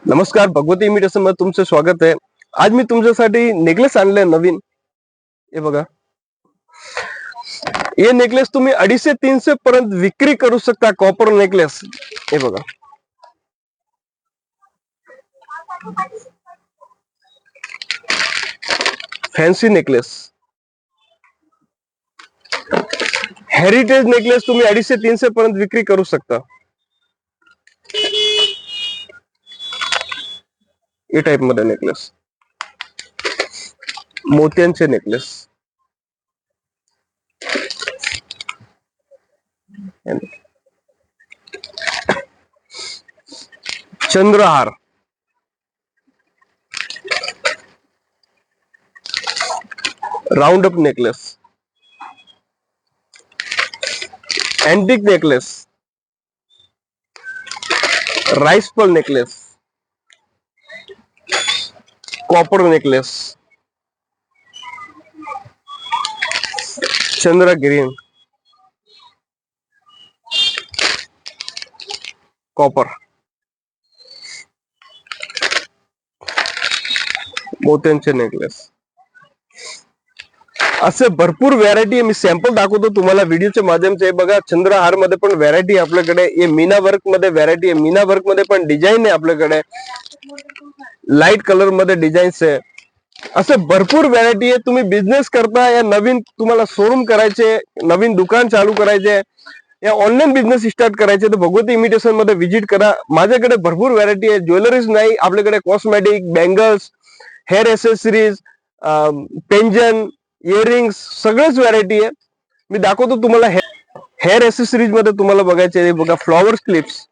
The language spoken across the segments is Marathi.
नमस्कार, भगवती इमिटेशन मध्ये तुमचं स्वागत आहे. आज मी तुमच्यासाठी नेकलेस आणले नवीन. हे बघा, हे नेकलेस तुम्ही 250-300 पर्यंत विक्री करू शकता. Copper necklace. हे बघा, फॅन्सी नेकलेस, हेरिटेज नेकलेस तुम्ही 250-300 पर्यंत विक्री करू शकता. ए टाइप मध्ये नेकलेस, मोत्यांचे नेकलेस, चंद्रहार, round up necklace, antique necklace, rice pearl necklace, copper necklace, चंद्र ग्रीन, कॉपर, मोत्यांचे नेकलेस, असे भरपूर व्हरायटी आहे. मी सॅम्पल दाखवतो तुम्हाला व्हिडिओच्या माध्यमाचे. बघा, चंद्रहार मध्ये पण व्हरायटी आपल्याकडे. हे मीना वर्क मध्ये व्हरायटी आहे. मीना वर्क मध्ये पण डिझाईन आहे आपल्याकडे. लाईट कलर मध्ये डिझाईन्स आहे. असे भरपूर व्हरायटी आहे. तुम्ही बिझनेस करता या नवीन तुम्हाला शोरूम करायचे, नवीन दुकान चालू करायचे, या ऑनलाईन बिझनेस स्टार्ट करायचे तर भगवती इमिटेशन मध्ये व्हिजिट करा. माझ्याकडे भरपूर व्हरायटी आहे. ज्वेलरीज नाही, आपल्याकडे कॉस्मेटिक, बँगल्स, हेअर एसेसरीज, पेंजन, इयरिंग्स, सगळेच व्हरायटी आहे. मी दाखवतो तुम्हाला. हेअर एसेसरीज मध्ये तुम्हाला बघायचे. बघा, फ्लॉवर्स क्लिप्स,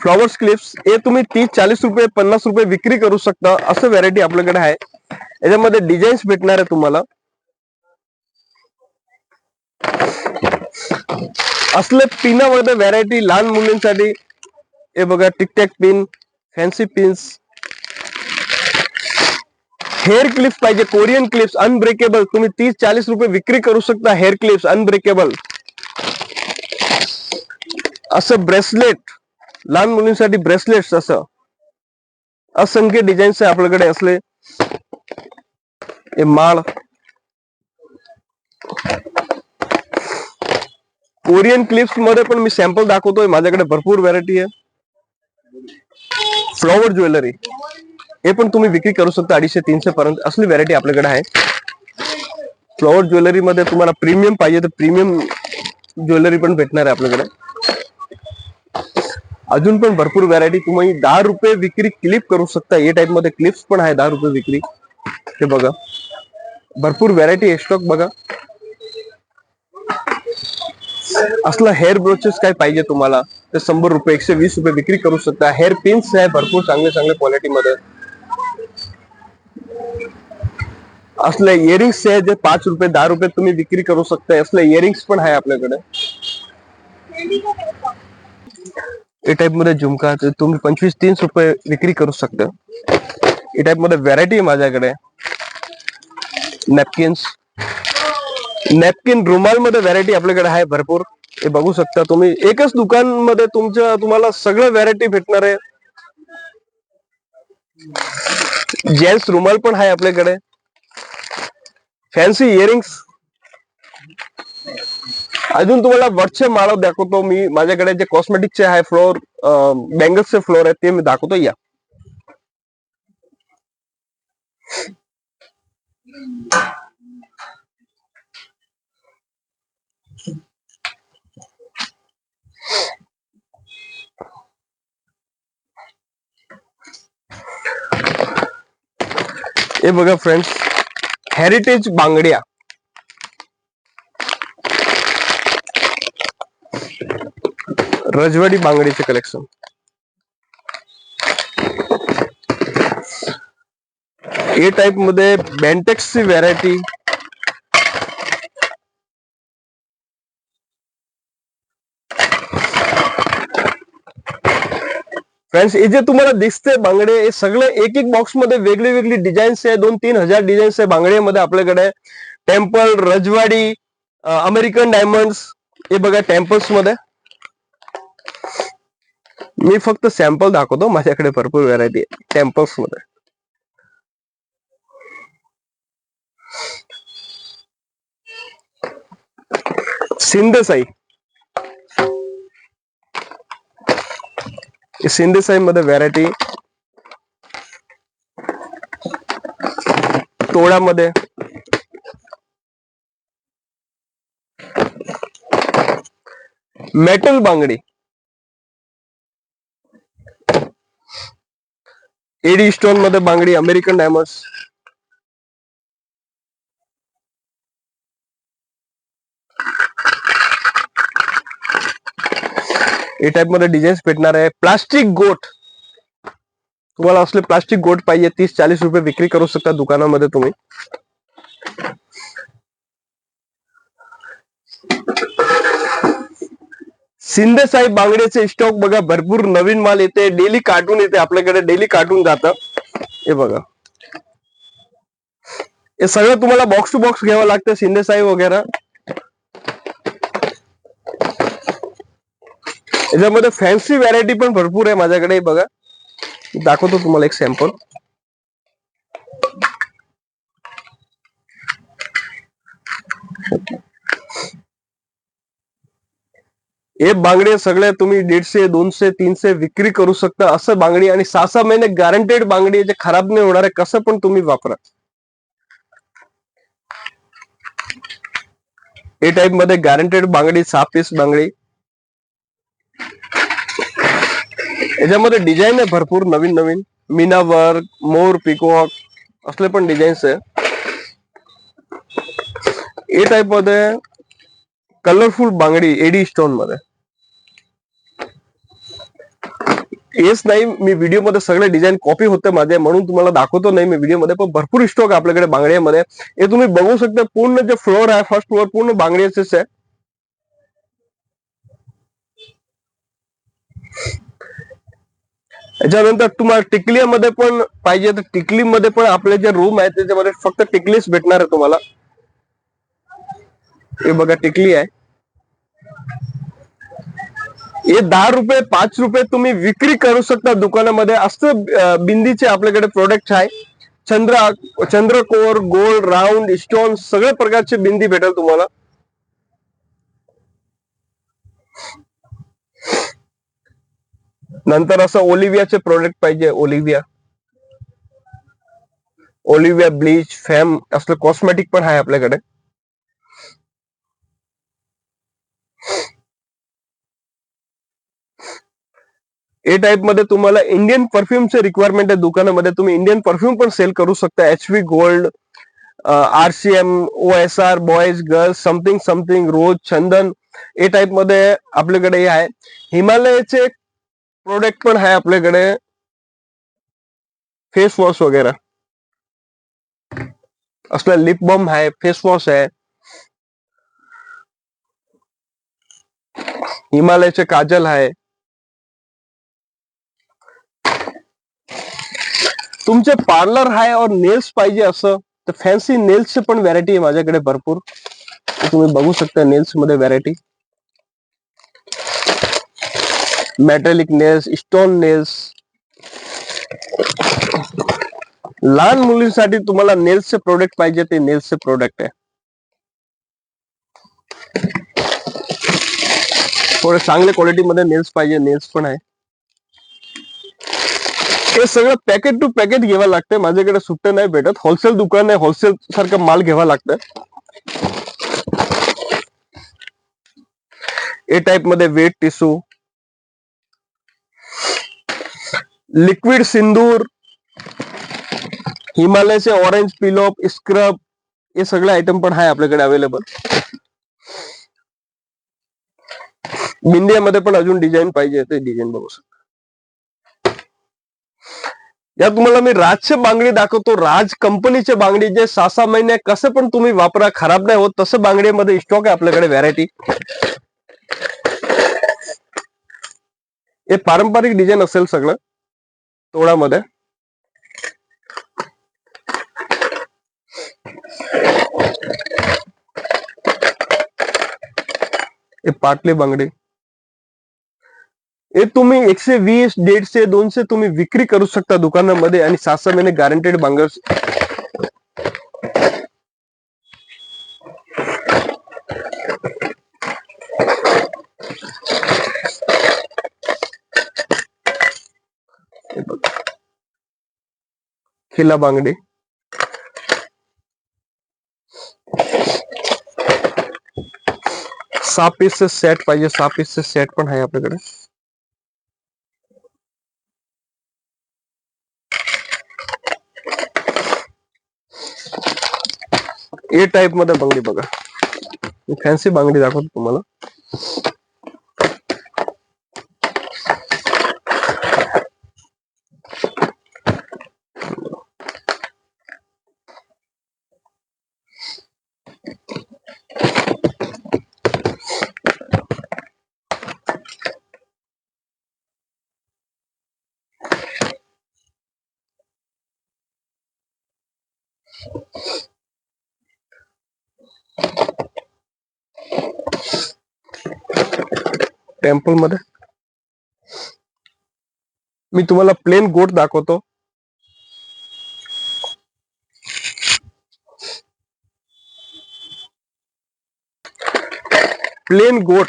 फ्लॉवर्स क्लिप्स हे तुम्ही 30-40 रुपये, 50 रुपये विक्री करू शकता. असं व्हरायटी आपल्याकडे आहे. याच्यामध्ये डिझाईन्स भेटणार आहे तुम्हाला. असले पिनामध्ये व्हरायटी लहान मुलींसाठी. हे बघा, tic tac pin, fancy pins, hair clips पाहिजे, कोरियन क्लिप्स अनब्रेकेबल तुम्ही 30-40 रुपये विक्री करू शकता. Hair clips unbreakable. असं ब्रेसलेट, लहान मुलींसाठी ब्रेसलेट्स, असं असंख्य डिझाईन्स आहे आपल्याकडे. असले हे माळ, कोरियन क्लिप्स मध्ये पण मी सॅम्पल दाखवतोय. माझ्याकडे भरपूर व्हरायटी आहे. फ्लॉवर ज्वेलरी हे पण तुम्ही विक्री करू शकता 250-300 पर्यंत. असली व्हरायटी आपल्याकडे आहे. फ्लॉवर ज्वेलरी मध्ये तुम्हाला प्रीमियम पाहिजे तर प्रीमियम ज्वेलरी पण भेटणार आहे आपल्याकडे. अजून पण भरपूर व्हरायटी. तुम्ही 10 रुपये विक्री क्लिप करू शकता. ए टाइप मध्ये क्लिप्स पण आहे 10 रुपये विक्री. हे बघा, भरपूर व्हरायटी आहे. स्टॉक बघा. असला हेअर ब्रोचेस काय पाहिजे तुम्हाला तर 100 रुपये, 120 रुपये विक्री करू शकता. हेअर पिन्स आहे भरपूर चांगले चांगल्या क्वालिटी मध्ये. असले इयरिंग्स आहे जे 5 रुपये, 10 रुपये तुम्ही विक्री करू शकता. असले इयरिंग्स पण आहे आपल्याकडे. ए टाइप मध्ये झुमका तुम्ही 25-30 रुपये विक्री करू शकता. ए टाइप मध्ये व्हरायटी आहे माझ्याकडे. नॅपकिन्स, नॅपकिन रुमाल मध्ये व्हरायटी आपल्याकडे आहे भरपूर. हे बघू शकता तुम्ही. एकच दुकान मध्ये तुम्हाला सगळं व्हरायटी भेटणार आहे. जेंट्स रुमाल पण आहे आपल्याकडे. Fancy earrings. अजून तुम्हाला वरचे माळ दाखवतो मी. माझ्याकडे जे कॉस्मेटिकचे आहे फ्लोर, बँगल्सचे फ्लोर आहे ते मी दाखवतो. या हे बघा फ्रेंड्स, हेरिटेज बांगड्या, रजवाडी बांगडीचे कलेक्शन. ए टाइप मध्ये बेंटेक्सची व्हरायटी. फ्रेंड्स, हे जे तुम्हाला दिसते बांगडे, हे सगळे एक एक बॉक्स मध्ये वेगळी वेगळी डिझाईन्स आहे. 2-3 हजार डिझाईन्स आहे बांगड्यामध्ये आपल्याकडे. टेम्पल, रजवाडी, अमेरिकन डायमंड्स. हे बघा टेम्पल्स मध्ये. मी फक्त सॅम्पल दाखवतो, माझ्याकडे भरपूर व्हरायटी आहे टेम्पल्स मध्ये. सिंधेसाई, सिंधेसाई मध्ये व्हरायटी, तोळामध्ये, मेटल बांगडी, एडी स्टोन मध्ये बांगडी, अमेरिकन डायमंड्स, ए टाइप मध्ये डिझाईन्स भेटणार आहे. प्लास्टिक गोट, तुम्हाला असले प्लास्टिक गोट पाहिजे 30-40 रुपये विक्री करू शकता दुकानामध्ये तुम्ही. सिंधेसाई बांगड्याचे स्टॉक बघा, भरपूर नवीन माल येते, डेली कार्टून येते आपल्याकडे, डेली कार्टून जातं. हे बघा, हे सगळं तुम्हाला बॉक्स टू बॉक्स घ्यावं लागतं सिंधेसाई वगैरे. याच्यामध्ये फॅन्सी व्हरायटी पण भरपूर आहे माझ्याकडे. बघा, दाखवतो तुम्हाला एक सॅम्पल. हे बांगडे सगळे तुम्ही 150, 200, 300 विक्री करू शकता असं बांगडी, आणि 6-6 महिने गॅरंटेड बांगडी, जे खराब नाही होणार आहे, कसं पण तुम्ही वापरा. ए टाइप मध्ये गॅरंटेड बांगडी, 6 पीस बांगडी. याच्यामध्ये डिझाईन आहे भरपूर नवीन नवीन, मीना वर्क, मोर, पिकॉक असले पण डिझाईन्स आहे. ए टाइप मध्ये कलरफुल बांगडी, एडी स्टोन मध्ये. हेच नाही, मी व्हिडिओ मध्ये सगळे डिझाईन कॉपी होते माझे, म्हणून तुम्हाला दाखवतो नाही मी व्हिडिओ मध्ये, पण भरपूर स्टॉक आपल्याकडे बांगड्यामध्ये. हे तुम्ही बघू शकता, पूर्ण जे फ्लोअर आहे, फर्स्ट फ्लोअर पूर्ण बांगड्याचेच आहे. याच्यानंतर तुम्हाला टिकलीमध्ये पण पाहिजे तर टिकलीमध्ये पण आपले जे रूम आहे त्याच्यामध्ये फक्त टिकलीच भेटणार आहे तुम्हाला. हे बघा, टिकली आहे. हे 10 रुपये, 5 रुपये तुम्ही विक्री करू शकता दुकानामध्ये. असं बिंदीचे आपल्याकडे प्रोडक्ट आहे. चंद्रकोर, गोल्ड, राऊंड, स्टोन सगळ्या प्रकारचे बिंदी भेटेल तुम्हाला. नंतर असं ओलिव्हियाचे प्रोडक्ट पाहिजे, ओलिव्हिया ब्लीच, फॅम असलं कॉस्मेटिक पण आहे आपल्याकडे. ए टाइप मध्ये तुम्हाला इंडियन परफ्यूमचे रिक्वायरमेंट आहे दुकानामध्ये, तुम्ही इंडियन परफ्यूम पण सेल करू शकता. HV gold, RCM, OSR, boys, girls, something something, rose, चंदन. ए टाइप मध्ये आपल्याकडे हे आहे. हिमालयाचे प्रोडक्ट पण आहे आपल्याकडे, फेस वॉश वगैरे असलं, लिप बाम आहे, फेस वॉश आहे, हिमालयाचे काजल आहे. तुमचे पार्लर आहे और नेल्स पाहिजे असं तर फॅन्सी नेल्सचे पण व्हरायटी आहे माझ्याकडे भरपूर. तुम्ही बघू शकता नेल्स मध्ये variety, metallic nails, stone nails. लहान मुलींसाठी तुम्हाला नेल्सचे प्रोडक्ट पाहिजे ते नेल्सचे प्रोडक्ट आहे. थोडे चांगल्या क्वालिटीमध्ये नेल्स पाहिजे, नेल्स पण आहे. हे सगळं पॅकेट टू पॅकेट घ्यावं लागतं, माझ्याकडे सुट्टे नाही भेटत. होलसेल दुकान आहे, होलसेल सारखं माल घ्यावा लागतं. ए टाइप मध्ये वेट टिश्यू, लिक्विड सिंदूर, हिमालयाचे ऑरेंज पिलोप, स्क्रब, हे सगळे आयटम पण आहे आपल्याकडे अवेलेबल. बिंदियामध्ये पण अजून डिझाईन पाहिजे ते डिझाईन बघू शकता. या तुम्हाला मी राजचे बांगडी दाखवतो, राज कंपनीचे बांगडी, जे 6-6 महिने कसं पण तुम्ही वापरा, खराब नाही होत, तसं बांगडीमध्ये स्टॉक आहे आपल्याकडे व्हरायटी. हे पारंपरिक डिझाईन असेल सगळं तोळामध्ये. हे पाटली बांगडी, हे तुम्ही 120, 150, 200 तुम्ही विक्री करू शकता दुकानामध्ये आणि 6 महिने गॅरंटेड बँगल्स. खिला बांगडी, 6 पीसचे सेट पाहिजे, 6 पीसचे सेट पण आहे आपल्याकडे. ए टाइप मध्ये बांगडी बघा, फॅन्सी बांगडी दाखवतो तुम्हाला. टेम्पल मध्ये मी तुम्हाला प्लेन गोट दाखवतो. प्लेन गोट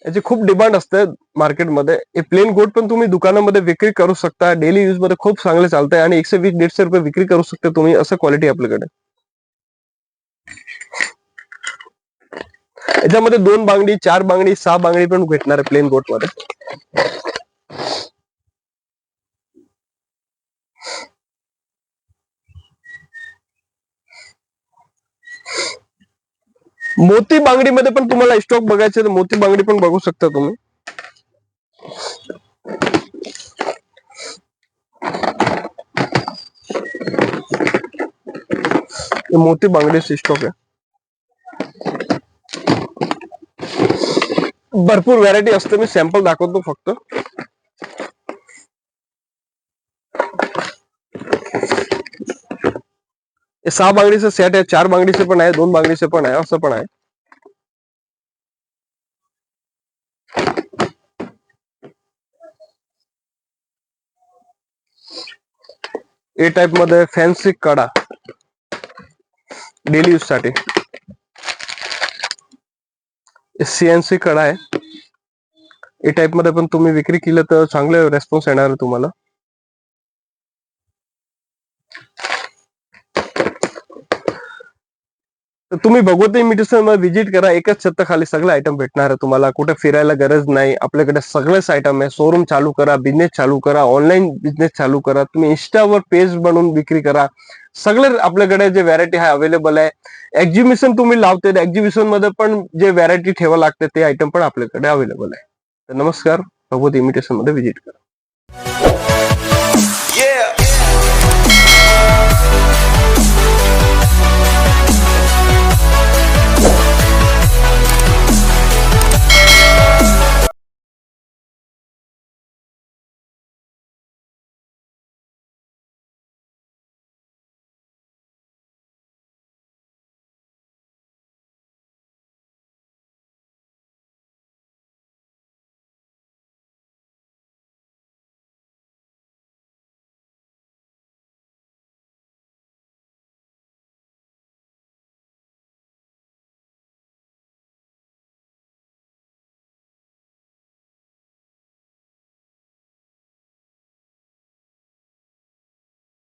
याची खूप डिमांड असते मार्केटमध्ये. हे प्लेन गोट पण तुम्ही दुकानामध्ये विक्री करू शकता. डेली यूज मध्ये खूप चांगले चालतंय आणि 120-150 रुपये विक्री करू शकता तुम्ही. असं क्वालिटी आपल्याकडे. याच्यामध्ये 2 बांगडी, 4 बांगडी, 6 बांगडी पण भेटणार आहे प्लेन गोट मध्ये. मोती बांगडी मध्ये पण तुम्हाला स्टॉक बघायचे तर मोती बांगडी पण बघू शकता तुम्ही. मोती बांगडी स्टॉक आहे. भरपूर व्हरायटी असते. मी सॅम्पल दाखवतो फक्त. हे 6 बांगडीचं सेट आहे, 4 बांगडीचे पण आहे, 2 बांगडीचे पण आहे, असं पण आहे. ए टाइप मध्ये फॅन्सी कडा, डेली यूज साठी. CNC कडा आहे. ए टाइप मध्ये पण तुम्ही विक्री केलं तर चांगले रेस्पॉन्स येणार आहे तुम्हाला. तर तुम्ही भगवती इमिटेशन मध्ये विजिट करा. एकच छत खाली सगळे आयटम भेटणार आहे तुम्हाला. कुठे फिरायला गरज नाही. आपल्याकडे सगळेच आयटम आहे. शोरूम चालू करा, बिझनेस चालू करा, ऑनलाईन बिझनेस चालू करा, तुम्ही इंस्टावर पेज बनवून विक्री करा. सगळे आपल्याकडे जे व्हरायटी आहे अवेलेबल आहे. एक्झिबिशन तुम्ही लावते, एक्झिबिशन मध्ये पण जे व्हरायटी ठेवा लागते ते आयटम पण आपल्याकडे अवेलेबल आहे. तर नमस्कार, भगवती इमिटेशन मध्ये विजिट करा.